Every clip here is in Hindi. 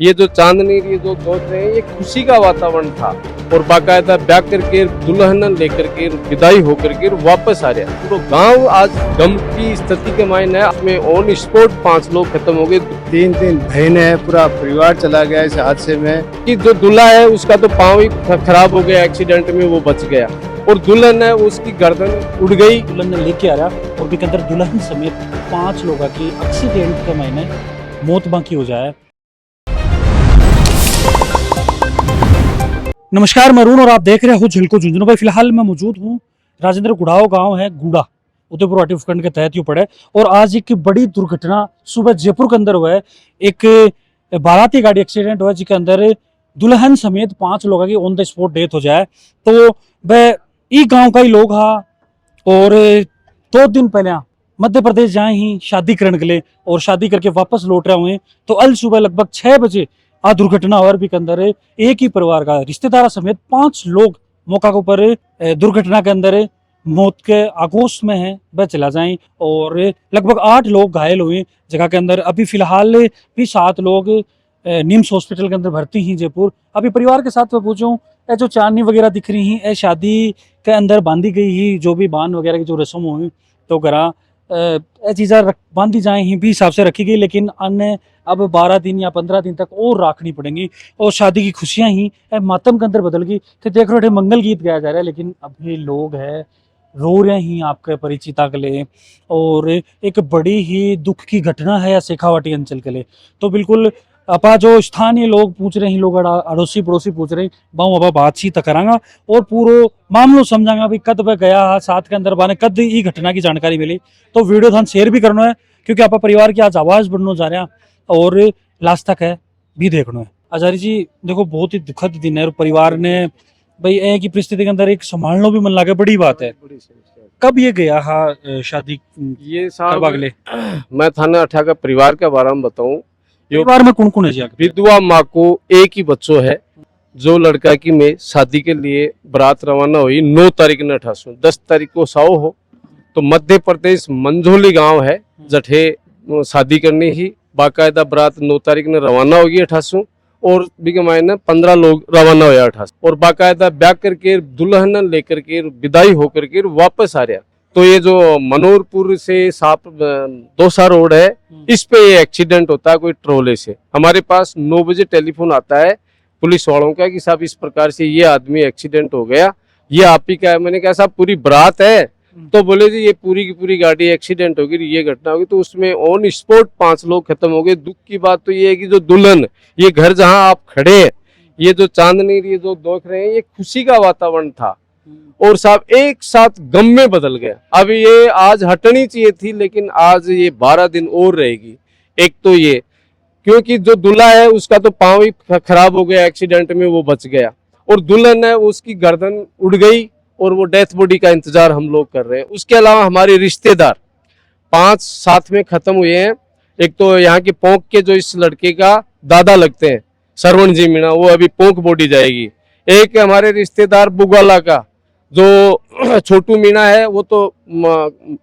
ये जो चांदनी ये जो सोच रहे हैं ये खुशी का वातावरण था और बाकायदा ब्याह करके दुल्हन लेकर के विदाई होकर के वापस आ रहा। तो गांव आज गम की स्थिति के मायने है, उसमें ऑन स्पॉट 5 लोग खत्म हो गए। 3 बहन है, पूरा परिवार चला गया इस हादसे में। कि जो दूल्हा है उसका तो पाँव ही खराब हो गया, एक्सीडेंट में वो बच गया, और दुल्हन है उसकी गर्दन उड़ गई। दुल्हन ने लेके आया और भी अंदर दुल्हन समेत 5 लोगों की एक्सीडेंट के मायने मौत बाकी हो जाए। नमस्कार, मैं अरुण और आप देख रहे हो झिलको झुंझुनू। भाई फिलहाल मैं मौजूद हूँ राजेंद्र गुड़ाओ गांव है गुड़ा, उदयपुर गुवाहाटी उपखंड के तहत यू पड़े। और आज एक बड़ी दुर्घटना सुबह जयपुर के अंदर हुआ है। एक बाराती गाड़ी एक्सीडेंट हुआ जिसके अंदर दुल्हन समेत 5 लोगों की ऑन द स्पॉट डेथ हो जाए। तो वह ई गांव का ही लोग हा और 2 दिन पहले मध्य प्रदेश जाए ही शादी करने के लिए और शादी करके वापस लौट रहे हुए। तो अल सुबह लगभग 6 बजे आ दुर्घटना और भी के अंदर एक ही परिवार का रिश्तेदार समेत 5 लोग मौका के ऊपर दुर्घटना के अंदर मौत के आगोश में है वह चला जाए और लगभग 8 लोग घायल हुए जगह के अंदर। अभी फिलहाल भी 7 लोग निम्स हॉस्पिटल के अंदर भर्ती हैं जयपुर। अभी परिवार के साथ मैं पूछूं, जो चांदनी वगैरह दिख रही हैं शादी के अंदर बांधी गई ही जो भी बांध वगैरह की जो रस्म हुई तो करा चीज़ा बांधी जाए ही भी हिसाब से रखी गई, लेकिन अन्य अब 12 दिन या 15 दिन तक और रखनी पड़ेंगी। और शादी की खुशियां ही मातम के अंदर बदल गई। तो देख रहे हो मंगल गीत गाया जा रहा है, लेकिन अभी लोग है रो रहे ही आपके परिचिता के लिए। और एक बड़ी ही दुख की घटना है या शेखावाटी अंचल के लिए। तो बिल्कुल अपा जो स्थानीय लोग पूछ रहे हैं, लोग अड़ोसी पड़ोसी पूछ रहे हैं, बाऊ अब बातचीत करांगा और पूरा मामलो समझांगा भी कद वह गया साथ के अंदर बाने कद ई घटना की जानकारी मिली। तो वीडियो थान शेयर भी करना है क्योंकि आप परिवार की आज आवाज बढ़ना जा रहा और लास्ट तक है भी देखना है। आचार्य जी देखो, बहुत ही दुखद दिन है और परिवार ने भाई एक ही परिस्थिति के अंदर एक संभालना भी मन लगे, बड़ी बात है। कब ये गया हा शादी ये साहब अगले मैं थाने अठा का परिवार के बारे में बताऊं। परिवार में कौन कौन है जी? विधवा माँ को एक ही बच्चों है जो लड़का की में शादी के लिए बारात रवाना हुई 9 तारीख ने 10 तारीख को साओ हो। तो मध्य प्रदेश मंझोली गांव है जठे शादी करनी ही बाकायदा बारात 9 तारीख ने रवाना होगी 28 और बिके मायने 15 लोग रवाना हुआ 28 और बाकायदा ब्याह करके दुल्हन लेकर के विदाई होकर के वापस आ रहा। तो ये जो मनोरपुर से साप दौसा रोड है इस पे ये एक्सीडेंट होता है कोई ट्रोले से। हमारे पास 9 बजे टेलीफोन आता है पुलिस वालों का कि साहब इस प्रकार से ये आदमी एक्सीडेंट हो गया, ये आप ही का है। मैंने कहा साहब पूरी बारात है? तो बोले जी ये पूरी की पूरी गाड़ी एक्सीडेंट होगी, ये घटना होगी। तो उसमें ऑन स्पॉट 5 लोग खत्म हो गए। दुख की बात तो ये है कि जो दुल्हन, ये घर जहां आप खड़े हैं, ये जो चांदनी ये जो देख रहे हैं ये खुशी का वातावरण था और साहब एक साथ गम में बदल गया। अब ये आज हटनी चाहिए थी लेकिन आज ये 12 दिन और रहेगी। एक तो ये क्योंकि जो दूल्हा है उसका तो पाँव ही खराब हो गया, एक्सीडेंट में वो बच गया, और दुल्हन है उसकी गर्दन उड़ गई और वो डेथ बॉडी का इंतजार हम लोग कर रहे हैं। उसके अलावा हमारे रिश्तेदार 5 साथ में खत्म हुए हैं। एक तो यहाँ के पोंक के जो इस लड़के का दादा लगते हैं सरवण जी मीणा, वो अभी पोंक बॉडी जाएगी। एक हमारे रिश्तेदार बुगाला का जो छोटू मीणा है वो तो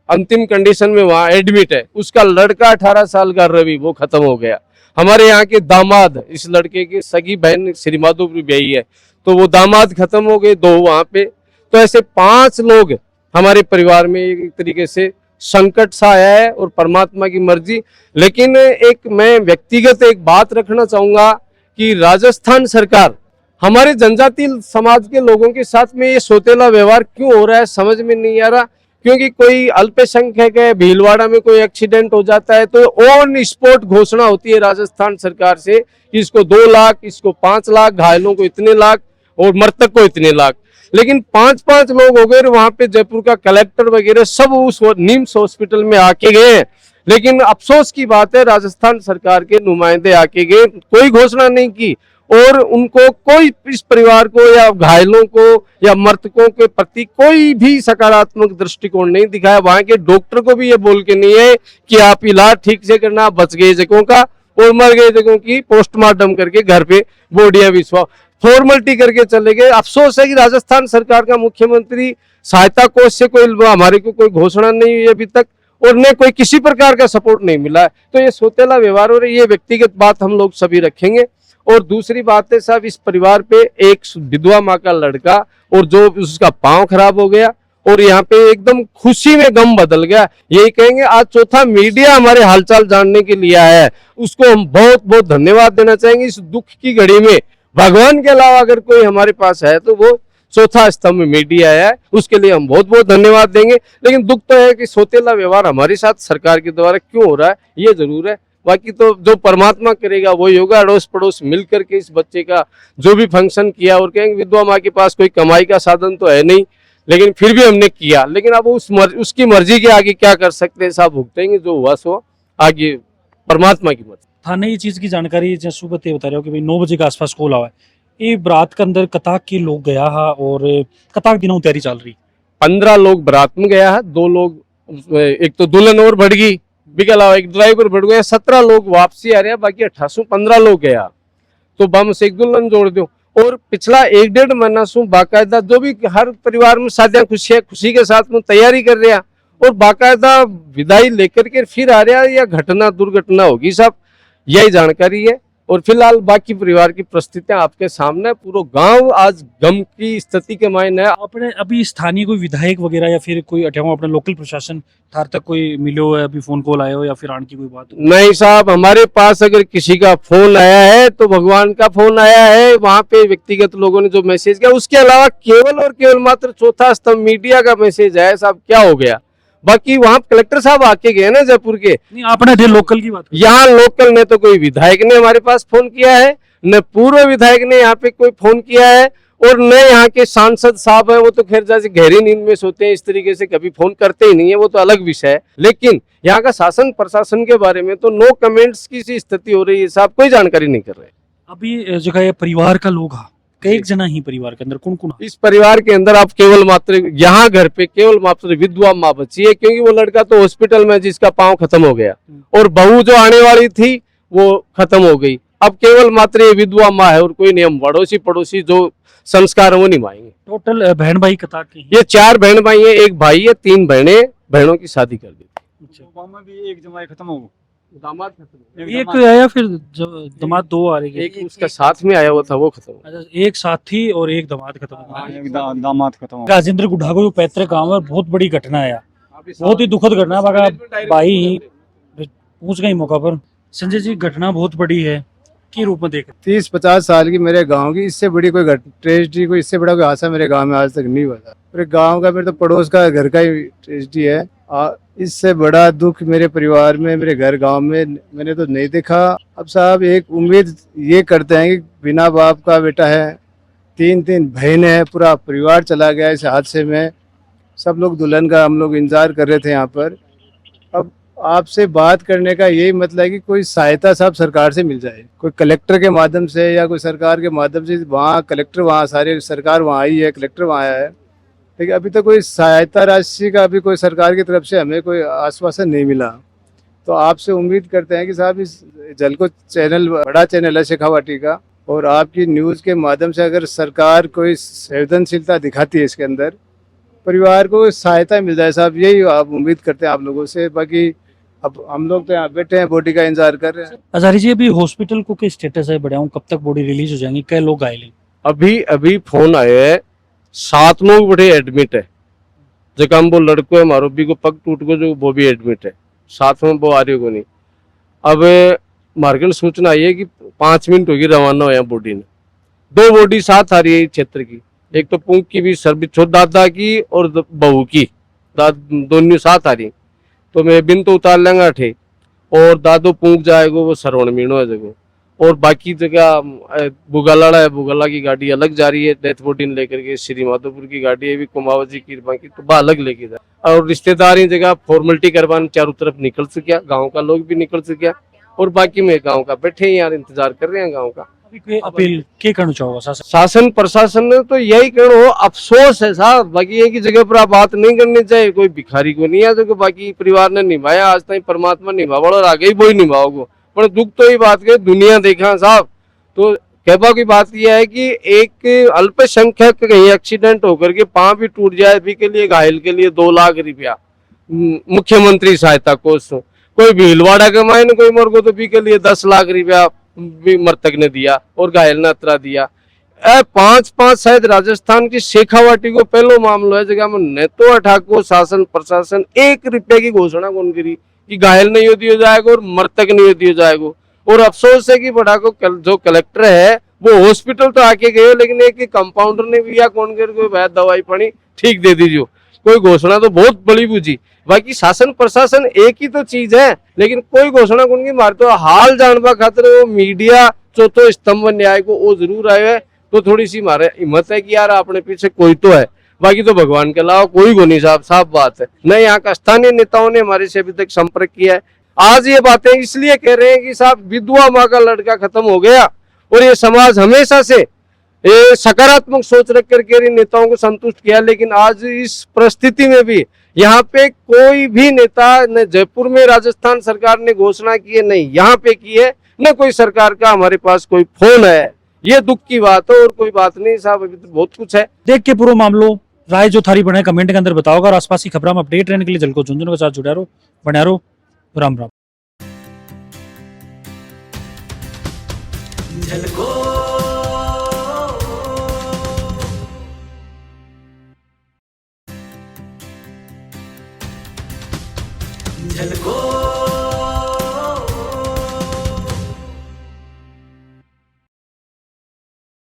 अंतिम कंडीशन में वहाँ एडमिट है। उसका लड़का 18 साल का रवि वो खत्म हो गया। हमारे यहाँ के दामाद, इस लड़के की सगी बहन श्री माधोपुर ब्याही है, तो वो दामाद खत्म हो गए 2 वहाँ पे। तो ऐसे 5 लोग हमारे परिवार में एक तरीके से संकट सा आया है और परमात्मा की मर्जी। लेकिन एक मैं व्यक्तिगत एक बात रखना चाहूंगा कि राजस्थान सरकार हमारे जनजातीय समाज के लोगों के साथ में ये सोतेला व्यवहार क्यों हो रहा है समझ में नहीं आ रहा। क्योंकि कोई अल्पसंख्यक है, भीलवाड़ा में कोई एक्सीडेंट हो जाता है तो ऑन स्पॉट घोषणा होती है राजस्थान सरकार से कि इसको 2 लाख, इसको 5 लाख, घायलों को इतने लाख और मृतक को इतने लाख। लेकिन 5 लोग हो गए वहां पे जयपुर का कलेक्टर वगैरह सब उस निम्स हॉस्पिटल में आके गए। लेकिन अफसोस की बात है राजस्थान सरकार के नुमाइंदे आके गए, कोई घोषणा नहीं की और उनको कोई इस परिवार को या घायलों को या मृतकों के प्रति कोई भी सकारात्मक दृष्टिकोण नहीं दिखाया। वहां के डॉक्टर को भी ये बोल के नहीं है कि आप इलाज ठीक से करना, बच गए जगहों का और मर गए जगहों की पोस्टमार्टम करके घर पे बोडिया विश्वा फॉर्मेलिटी करके चले गए। अफसोस है कि राजस्थान सरकार का मुख्यमंत्री सहायता कोष से कोई हमारे को कोई घोषणा नहीं हुई अभी तक और न कोई किसी प्रकार का सपोर्ट नहीं मिला है। तो ये सोतेला व्यवहार और ये व्यक्तिगत बात हम लोग सभी रखेंगे। और दूसरी बात है साहब, इस परिवार पे एक विधवा माँ का लड़का और जो उसका पांव खराब हो गया, और यहाँ पे एकदम खुशी में गम बदल गया। यही कहेंगे आज चौथा मीडिया हमारे हालचाल जानने के लिए आया है, उसको हम बहुत बहुत धन्यवाद देना चाहेंगे। इस दुख की घड़ी में भगवान के अलावा अगर कोई हमारे पास है तो वो चौथा स्तंभ मीडिया है, उसके लिए हम बहुत बहुत धन्यवाद देंगे। लेकिन दुख तो है कि सौतेला व्यवहार हमारे साथ सरकार के द्वारा क्यों हो रहा है, ये जरूर है। बाकी तो जो परमात्मा करेगा वही होगा। अड़ोस पड़ोस मिल करके इस बच्चे का जो भी फंक्शन किया, और कहेंगे विधवा माँ के पास कोई कमाई का साधन तो है नहीं, लेकिन फिर भी हमने किया। लेकिन अब उसकी मर्जी के आगे क्या कर सकते हैं साहब, भुगतेंगे, जो हुआ सो आगे परमात्मा की मर्जी। थाने ये चीज की जानकारी जैसे सुबह ते बता रहे हो कि भाई 9 बजे के आसपास कॉल आवा है, ये बारात के अंदर कताक के लोग गया है और कताक दिनों तैयारी चल रही। 15 लोग बारात में गया है, 2 लोग, एक तो दुल्हन और बढ़ गई, बिके अलावा एक ड्राइवर बढ़ गया, 17 लोग वापसी आ रहे हैं, बाकी 18 15 लोग गया, तो बम से एक दुल्हन जोड़ दो। और पिछला 1-1.5 महीना सु बाकायदा जो भी हर परिवार में शादियां खुशी के साथ में तैयारी कर रहे हैं, और बाकायदा विदाई लेकर के फिर आ रहा है, या घटना दुर्घटना होगी साहब, यही जानकारी है। और फिलहाल बाकी परिवार की परिस्थितियां आपके सामने, पूरा गांव आज गम की स्थिति के मायने है। अपने अभी स्थानीय कोई विधायक वगैरह या फिर कोई अठ्यावा अपने लोकल प्रशासन थार तक कोई मिले हो, अभी फोन कॉल आए हो या फिर आने की कोई बात हो? नहीं साहब, हमारे पास अगर किसी का फोन आया है तो भगवान का फोन आया है, वहां पे व्यक्तिगत लोगों ने जो मैसेज किया, उसके अलावा केवल और केवल मात्र चौथा स्तंभ मीडिया का मैसेज है साहब, क्या हो गया। बाकी वहां कलेक्टर साहब आके गए ना जयपुर के, नहीं आपने थे लोकल की बात। यहाँ लोकल ने तो कोई विधायक ने हमारे पास फोन किया है, न पूर्व विधायक ने यहाँ पे कोई फोन किया है, और न यहाँ के सांसद साहब हैं, वो तो खैर जैसे गहरी नींद में सोते हैं, इस तरीके से कभी फोन करते ही नहीं है, वो तो अलग विषय है। लेकिन यहाँ का शासन प्रशासन के बारे में तो नो कमेंट्स की सी स्थिति हो रही है साहब, कोई जानकारी नहीं कर रहे। अभी जगह ये परिवार का लोग है, एक जना ही परिवार के अंदर कौन कौन? इस परिवार के अंदर आप केवल मात्र यहाँ घर पे केवल मात्र विधवा माँ बची है, क्योंकि वो लड़का तो हॉस्पिटल में जिसका पांव खत्म हो गया, और बहू जो आने वाली थी वो खत्म हो गई। अब केवल मात्र ये विधवा माँ है, और कोई नहीं। हम पड़ोसी पड़ोसी जो संस्कार वो निभाएंगे। टोटल बहन भाई कतार की? ये 4 बहन भाई है, एक भाई है, 3 बहनें, बहनों की शादी कर दी। भी एक जमाई खत्म हो, दामाद खत्म, एक आया फिर दामाद 2 आ रही है। एक उसका साथ में आया हुआ था वो खत्म। अच्छा, एक साथी और एक दामाद खत्म हो गया। एक दामाद खत्म हो। राजेंद्र गुढ़ा को जो पैतृक गांव है, बहुत बड़ी घटना है, बहुत ही दुखद घटना है। भाई पूछ गई मौका पर। संजय जी, घटना बहुत बड़ी है, की रूप में देख? 30-50 साल की मेरे गांव की, इससे बड़ी कोई ट्रेजिडी, कोई इससे बड़ा कोई हादसा मेरे गांव में आज तक नहीं हुआ था। मेरे गांव का, मेरे तो पड़ोस का, घर का ही ट्रेजिडी है। इससे बड़ा दुख मेरे परिवार में, मेरे घर गांव में मैंने तो नहीं देखा। अब साहब एक उम्मीद ये करते हैं कि बिना बाप का बेटा है, 3 बहनें हैं, पूरा परिवार चला गया इस हादसे में। सब लोग दुल्हन का हम लोग इंतजार कर रहे थे यहाँ पर। अब आपसे बात करने का यही मतलब है कि कोई सहायता साहब सरकार से मिल जाए, कोई कलेक्टर के माध्यम से या कोई सरकार के माध्यम से। वहाँ कलेक्टर, वहाँ सारे सरकार वहाँ आई है, कलेक्टर वहाँ आया है, लेकिन अभी तक कोई सहायता राशि का अभी कोई सरकार की तरफ से हमें कोई आश्वासन नहीं मिला। तो आपसे उम्मीद करते हैं कि साहब इस जलको चैनल, बड़ा चैनल है शेखावाटी का, और आपकी न्यूज़ के माध्यम से अगर सरकार कोई संवेदनशीलता दिखाती है इसके अंदर, परिवार को सहायता मिल जाए साहब, यही आप उम्मीद करते हैं आप लोगों से। बाकी अब हम लोग तो यहाँ बैठे हैं, बॉडी का इंतजार कर रहे हैं। अजारी जी, अभी हॉस्पिटल को क्या स्टेटस है, बढ़िया हूँ, कब तक बॉडी रिलीज हो जाएंगी, क्या लोग घायल हैं? अभी फोन आया है, 7 लोग बड़े एडमिट है। जो काम वो लड़को है मारो भी को पग टूट को, जो वो भी एडमिट है, साथ में वो आ रही को नहीं। अब मार्केट सूचना आई है कि 5 मिनट होगी रवाना हो, बॉडी ने 2 बॉडी साथ आ रही है क्षेत्र की, एक तो पूंख की भी सर्विस छोड़ दादा की और बहू की, दोनों साथ आ रही। तो मैं बिन तो उतार लेंगा ठे, और दादो पूंख जाएगा वो सरवण मीणो है जगह, और बाकी जगह बुगालाड़ा है, बुगाला की गाड़ी अलग जा रही है डेथ बॉडी लेकर के। श्री माधोपुर की गाड़ी है भी कुमावत जी की बाकी तो वह अलग लेके जा, और रिश्तेदार ही जगह फॉर्मेलिटी करवाने चारों तरफ निकल सकिया, गाँव का लोग भी निकल सकिया, और बाकी में गाँव का बैठे यार इंतजार कर रहे हैं गाँव का। अपील क्या करना चाहोगे शासन प्रशासन ने तो यही कहो, अफसोस है साहब, बाकी एक ही जगह पर आप बात नहीं करनी चाहिए। कोई भिखारी को नहीं है जो बाकी परिवार ने निभाया आज तक, परमात्मा निभावा और आगे ही वही निभाओगे। पर दुख तो ही बात के दुनिया देखा साहब, तो कहबा की बात यह है कि एक अल्पसंख्यक कहीं एक्सीडेंट होकर के पांव भी टूट जाए भी के लिए, घायल के लिए 2 लाख रुपया मुख्यमंत्री सहायता कोष, कोई भीलवाड़ा के मायने कोई मर गो तो भी के लिए 10 लाख रुपया भी मृतक ने दिया और घायल ने अतरा दिया। 5-5 शायद राजस्थान की शेखावाटी को पहलो मामलो है जगह में न तो अठाको शासन प्रशासन 1 रुपए की घोषणा कौन करी कि घायल नहीं दिया जाएगा और मृतक नहीं दिया जाएगा। और अफसोस है कि बड़ा को जो कलेक्टर है वो हॉस्पिटल तो आके गए लेकिन एक कंपाउंडर ने भी या कौन कर कोई वैध दवाई पानी ठीक दे दीजिए। कोई घोषणा तो बहुत बड़ी बुझी। बाकी शासन प्रशासन एक ही तो चीज है लेकिन कोई घोषणा कौन की मार तो हाल जानवा खातर वो मीडिया चौथो स्तंभ न्याय को वो जरूर आयो है। तो थोड़ी सी मारे हिम्मत है कि यार अपने पीछे कोई तो है, बाकी तो भगवान के अलावा कोई को नहीं। साहब साफ बात है। न यहाँ का स्थानीय नेताओं ने हमारे से अभी तक संपर्क किया है। आज ये बातें इसलिए कह रहे हैं कि साहब विधवा माँ का लड़का खत्म हो गया और ये समाज हमेशा से सकारात्मक सोच रख करके नेताओं को संतुष्ट किया, लेकिन आज इस परिस्थिति में भी यहाँ पे कोई भी नेता न जयपुर में राजस्थान सरकार ने घोषणा की है नहीं यहाँ पे की है, न कोई सरकार का हमारे पास कोई फोन है। ये दुख की बात है और कोई बात नहीं साहब, अभी तो बहुत कुछ है। देख के पूरा मामलो राय जो थारी बने कमेंट के अंदर बताओगा और आसपास की खबरों में अपडेट रहने के लिए झलको झुंझुनू के साथ जुड़ा रहो, बना रहो। राम राम। झलको